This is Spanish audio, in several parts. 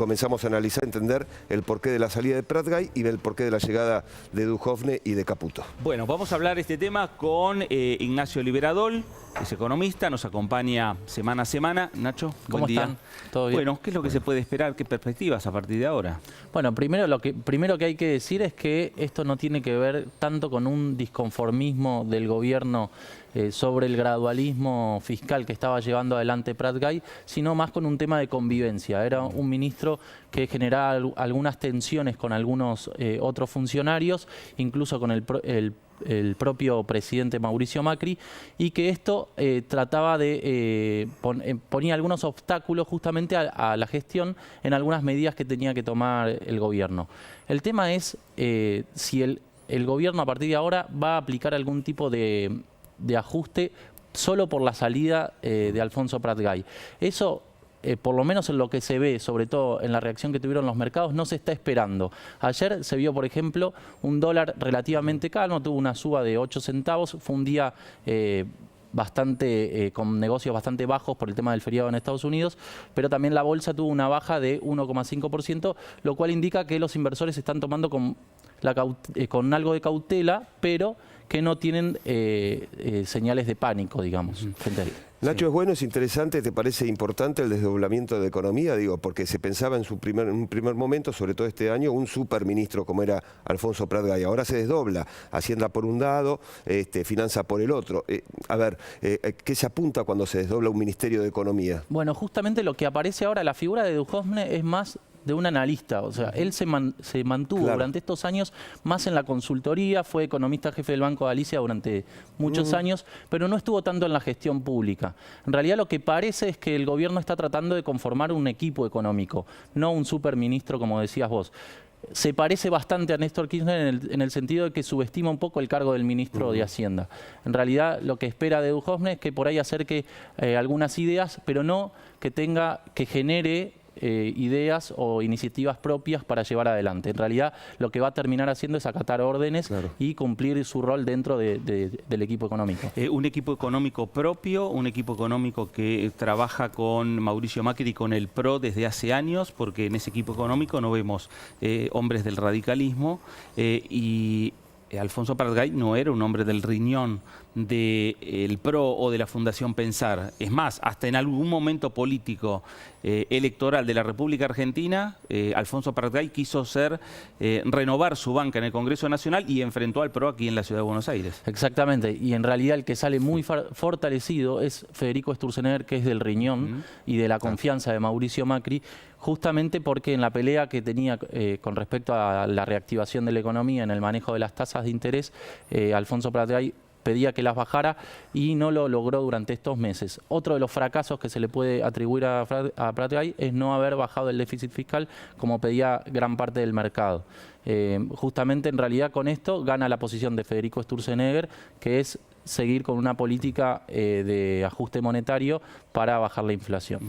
Comenzamos a analizar, entender el porqué de la salida de Pratgay y el porqué de la llegada de Duhovne y de Caputo. Bueno, vamos a hablar este tema con Ignacio Liberadol, es economista, nos acompaña semana a semana. Nacho, ¿Cómo buen día. están? ¿Todo bien? Bueno, ¿qué es lo que se puede esperar? ¿Qué perspectivas a partir de ahora? Bueno, lo primero que hay que decir es que esto no tiene que ver tanto con un disconformismo del gobierno sobre el gradualismo fiscal que estaba llevando adelante Pratgay, sino más con un tema de convivencia. Era un ministro que generaba algunas tensiones con algunos otros funcionarios, incluso con el propio presidente Mauricio Macri, y que esto trataba de ponía algunos obstáculos justamente a la gestión en algunas medidas que tenía que tomar el gobierno. El tema es si el gobierno a partir de ahora va a aplicar algún tipo de ajuste solo por la salida de Alfonso Pratgay. Eso, por lo menos en lo que se ve, sobre todo en la reacción que tuvieron los mercados, no se está esperando. Ayer se vio, por ejemplo, un dólar relativamente calmo, tuvo una suba de 8 centavos, fue un día con negocios bastante bajos por el tema del feriado en Estados Unidos, pero también la bolsa tuvo una baja de 1,5%, lo cual indica que los inversores están tomando con algo de cautela, pero que no tienen señales de pánico, digamos. Nacho, ¿es bueno, es interesante, te parece importante el desdoblamiento de economía? Digo, porque se pensaba en un primer momento, sobre todo este año, un superministro como era Alfonso Pratgay. Ahora se desdobla, Hacienda por un lado, Finanza por el otro. ¿Qué se apunta cuando se desdobla un Ministerio de Economía? Bueno, justamente lo que aparece ahora, la figura de Duhovne es más de un analista, o sea, él se mantuvo durante estos años más en la consultoría, fue economista jefe del Banco de Galicia durante muchos años, pero no estuvo tanto en la gestión pública. En realidad lo que parece es que el gobierno está tratando de conformar un equipo económico, no un superministro como decías vos. Se parece bastante a Néstor Kirchner en el sentido de que subestima un poco el cargo del ministro de Hacienda. En realidad lo que espera de Duhovne es que por ahí acerque algunas ideas, pero no que genere ideas o iniciativas propias para llevar adelante. En realidad lo que va a terminar haciendo es acatar órdenes y cumplir su rol dentro del equipo económico. Un equipo económico propio, un equipo económico que trabaja con Mauricio Macri y con el PRO desde hace años, porque en ese equipo económico no vemos hombres del radicalismo y Alfonso Pratgay no era un hombre del riñón del PRO o de la Fundación Pensar. Es más, hasta en algún momento político electoral de la República Argentina, Alfonso Pratgay quiso renovar su banca en el Congreso Nacional y enfrentó al PRO aquí en la Ciudad de Buenos Aires. Exactamente, y en realidad el que sale muy fortalecido es Federico Sturzenegger, que es del riñón y de la confianza de Mauricio Macri, justamente porque en la pelea que tenía con respecto a la reactivación de la economía en el manejo de las tasas de interés, Alfonso Pratgay pedía que las bajara y no lo logró durante estos meses. Otro de los fracasos que se le puede atribuir a Pratgay es no haber bajado el déficit fiscal como pedía gran parte del mercado. Justamente en realidad con esto gana la posición de Federico Sturzenegger, que es seguir con una política de ajuste monetario para bajar la inflación.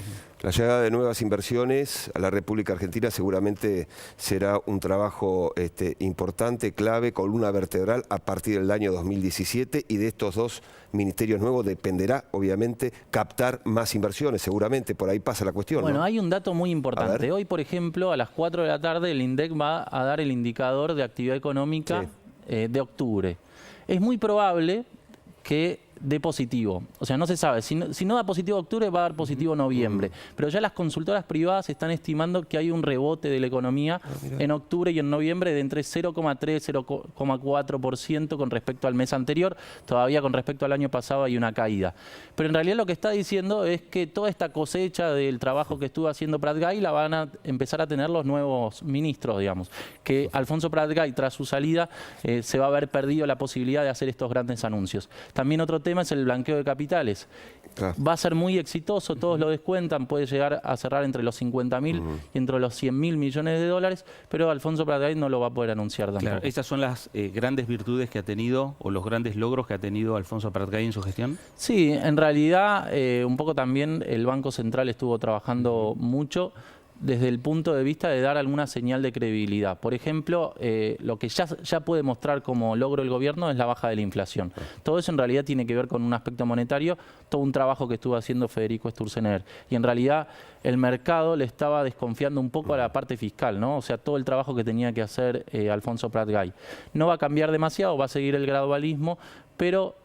La llegada de nuevas inversiones a la República Argentina seguramente será un trabajo importante, clave, columna vertebral a partir del año 2017, y de estos dos ministerios nuevos dependerá, obviamente, captar más inversiones, seguramente, por ahí pasa la cuestión. Bueno, ¿no? hay un dato muy importante. Hoy, por ejemplo, a las 4 de la tarde el INDEC va a dar el indicador de actividad económica de octubre. Es muy probable que dé positivo. O sea, no se sabe. Si no da positivo octubre, va a dar positivo noviembre. Pero ya las consultoras privadas están estimando que hay un rebote de la economía en octubre y en noviembre de entre 0,3 y 0,4% con respecto al mes anterior. Todavía con respecto al año pasado hay una caída. Pero en realidad lo que está diciendo es que toda esta cosecha del trabajo que estuvo haciendo Pratgay la van a empezar a tener los nuevos ministros, digamos. Que Alfonso Pratgay, tras su salida, se va a haber perdido la posibilidad de hacer estos grandes anuncios. También otro tema es el blanqueo de capitales. Va a ser muy exitoso, todos lo descuentan, puede llegar a cerrar entre los 50.000 y entre los 100.000 millones de dólares, pero Alfonso Pratgay no lo va a poder anunciar tampoco. Claro, ¿esas son las grandes virtudes que ha tenido o los grandes logros que ha tenido Alfonso Pratgay en su gestión? Sí, en realidad un poco también el Banco Central estuvo trabajando mucho desde el punto de vista de dar alguna señal de credibilidad. Por ejemplo, lo que ya puede mostrar como logro el gobierno es la baja de la inflación. Todo eso en realidad tiene que ver con un aspecto monetario, todo un trabajo que estuvo haciendo Federico Sturzenegger. Y en realidad el mercado le estaba desconfiando un poco a la parte fiscal, ¿no? O sea, todo el trabajo que tenía que hacer Alfonso Prat-Gay. No va a cambiar demasiado, va a seguir el gradualismo, pero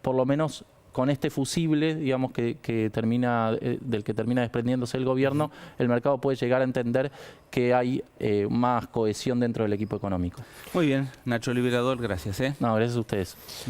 por lo menos con este fusible, digamos, del que termina desprendiéndose el gobierno, el mercado puede llegar a entender que hay más cohesión dentro del equipo económico. Muy bien, Nacho Liberador, gracias. No, gracias a ustedes.